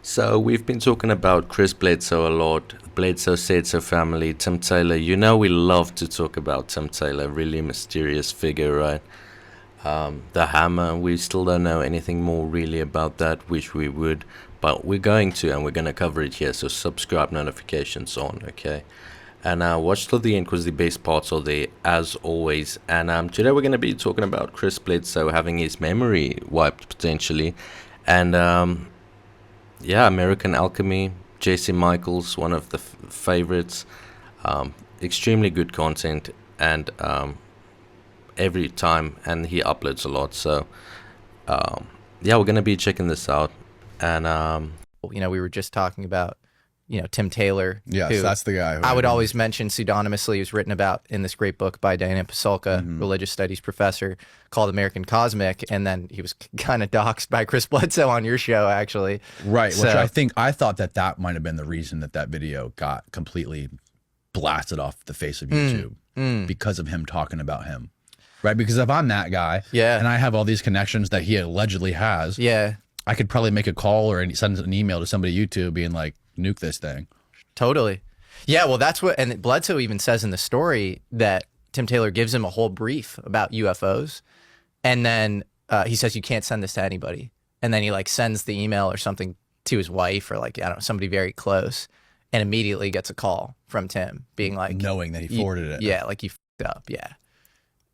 So we've been talking about Chris Bledsoe a lot. Bledsoe Said So family, Tim Taylor. You know we love to talk about Tim Taylor, really mysterious figure, right? The Hammer, we still don't know anything more really about that, wish we would, but we're going to, and we're going to cover it here, so subscribe, notifications on, okay? And watch till the end because the best parts are there, as always. And today we're going to be talking about Chris Bledsoe having his memory wiped, potentially. And, yeah, American Alchemy, Jesse Michaels, one of the favorites. Extremely good content, and every time, and he uploads a lot. So, yeah, we're going to be checking this out. And, we were just talking about, Tim Taylor. Yes, who that's the guy. I would always mention pseudonymously. He was written about in this great book by Diana Pasulka, religious studies professor, called American Cosmic. And then he was kind of doxxed by Chris Bledsoe on your show, actually. Right, So- which I thought that might have been the reason that video got completely blasted off the face of YouTube because of him talking about him. Right, because if I'm that guy, Yeah. and I have all these connections that he allegedly has, Yeah, I could probably make a call or send an email to somebody at YouTube being like, nuke this thing. totally. Yeah, well, that's what, and Bledsoe even says in the story that Tim Taylor gives him a whole brief about UFOs. And then he says, you can't send this to anybody. And then he sends the email or something to his wife or I don't know, somebody very close, and immediately gets a call from Tim being like, Knowing that he forwarded it. Yeah, you f***ed up. Yeah.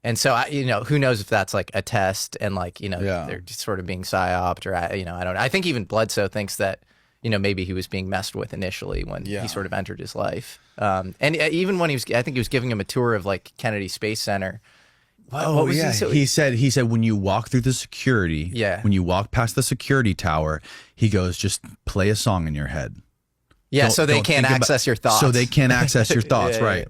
And so, who knows if that's a test and they're just sort of being psyoped or, I don't know. I think even Bledsoe thinks that, maybe he was being messed with initially when he sort of entered his life. And even when I think he was giving him a tour of Kennedy Space Center. What was he said when you walk through the security, when you walk past the security tower, he goes, just play a song in your head. Yeah, so they can't access your thoughts. So they can't access your thoughts, Yeah, right?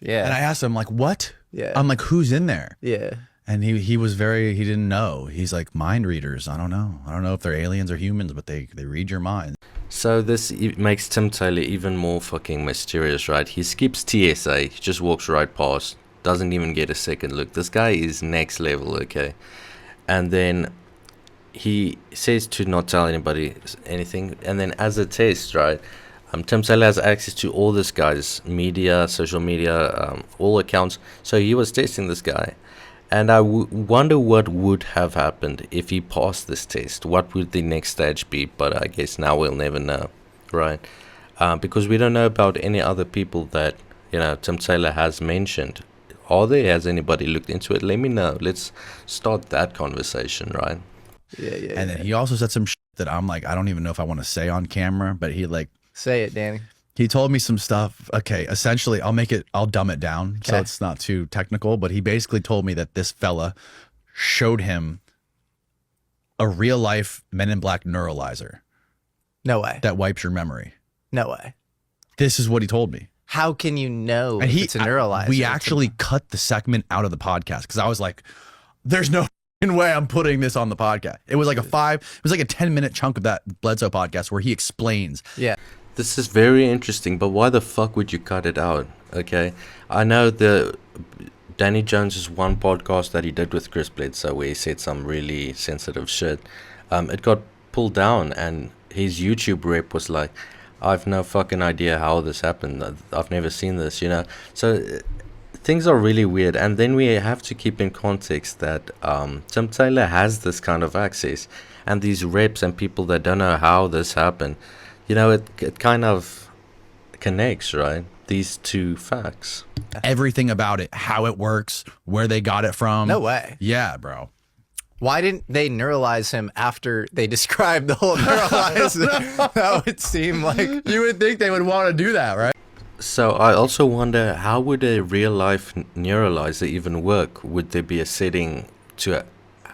Yeah. And I asked him, what? Yeah. I'm like, who's in there? Yeah. And he was he didn't know. He's like, mind readers. I don't know if they're aliens or humans, but they read your mind. so this makes Tim Taylor even more fucking mysterious, right? He skips TSA, he just walks right past, doesn't even get a second look. This guy is next level, okay? And then he says to not tell anybody anything, and then as a test, right, Tim Taylor has access to all this guy's media, social media, all accounts. So he was testing this guy, and I wonder what would have happened if he passed this test. What would the next stage be? But I guess now we'll never know, right? Because we don't know about any other people that Tim Taylor has mentioned. Has anybody looked into it? Let me know. Let's start that conversation, right? Yeah. And then he also said some shit that I'm like, I don't even know if I want to say on camera, but he Say it, Danny. he told me some stuff. Okay, essentially, I'll dumb it down so it's not too technical, but he basically told me that this fella showed him a real life Men in Black neuralizer No way. that wipes your memory. No way. This is what he told me. How can you know And if it's a neuralizer? We actually cut the segment out of the podcast because I was like, there's no way I'm putting this on the podcast. It was like a 10-minute chunk of that Bledsoe podcast where he explains. Yeah. This is very interesting, but why the fuck would you cut it out? Okay, I know Danny Jones's one podcast that he did with Chris Bledsoe where he said some really sensitive shit. It got pulled down, and his YouTube rep was like, I've no fucking idea how this happened. I've never seen this, So things are really weird, and then we have to keep in context that Tim Taylor has this kind of access, and these reps and people that don't know how this happened, it kind of connects, right? These two facts. Everything about it, how it works, where they got it from. No way. Yeah, bro. Why didn't they neuralize him after they described the whole neuralizer? That would seem like... You would think they would want to do that, right? So I also wonder, how would a real-life neuralizer even work? Would there be a setting to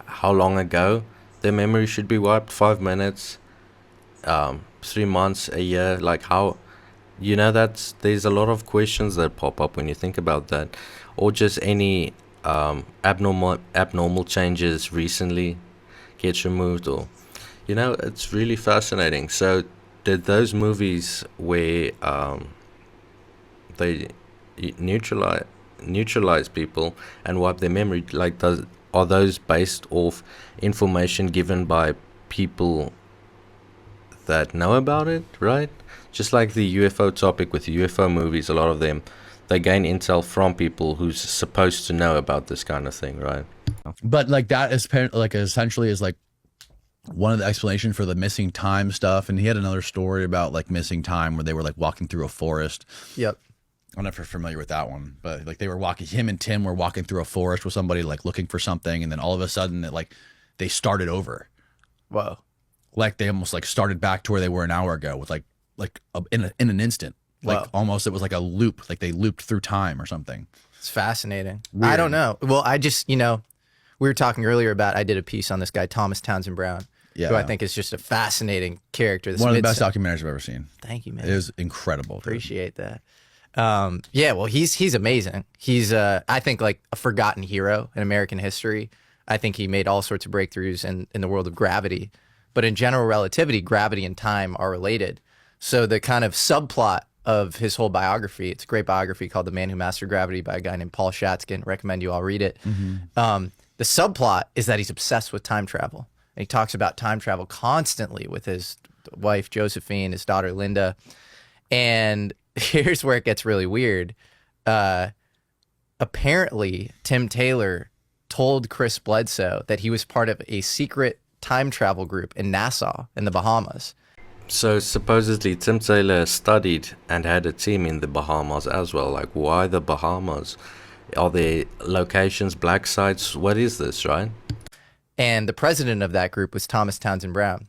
how long ago their memory should be wiped? 5 minutes? 3 months? A year? How... there's a lot of questions that pop up when you think about that. Or just any abnormal changes recently gets removed, or... it's really fascinating. So did those movies where... they neutralize people and wipe their memory, are those based off information given by people that know about it, right? Just like the UFO topic with UFO movies, a lot of them, they gain intel from people who's supposed to know about this kind of thing, right? But like that is like essentially is like one of the explanation for the missing time stuff. And he had another story about like missing time where they were like walking through a forest. Yep. I don't know if you're familiar with that one, but like they were walking, him and Tim were walking through a forest with somebody like looking for something. And then all of a sudden it like they started over. Whoa. Like they almost like started back to where they were an hour ago with in an instant. Like almost it was like a loop, like they looped through time or something. It's fascinating. Weird. I don't know. Well, I just, we were talking earlier about, I did a piece on this guy, Thomas Townsend Brown, who I think is just a fascinating character. One of the best documentaries I've ever seen. Thank you, man. It is incredible. Appreciate that. Yeah, well, he's amazing. He's, I think, like a forgotten hero in American history. I think he made all sorts of breakthroughs in the world of gravity. But in general relativity, gravity and time are related. So the kind of subplot of his whole biography, it's a great biography called The Man Who Mastered Gravity by a guy named Paul Shatzkin. Recommend you all read it. Mm-hmm. The subplot is that he's obsessed with time travel. And he talks about time travel constantly with his wife, Josephine, his daughter, Linda. And here's where it gets really weird. Apparently, Tim Taylor told Chris Bledsoe that he was part of a secret time travel group in Nassau in the Bahamas. So supposedly Tim Taylor studied and had a team in the Bahamas as well. Like, why the Bahamas? Are there locations, black sites? What is this, right? And the president of that group was Thomas Townsend Brown.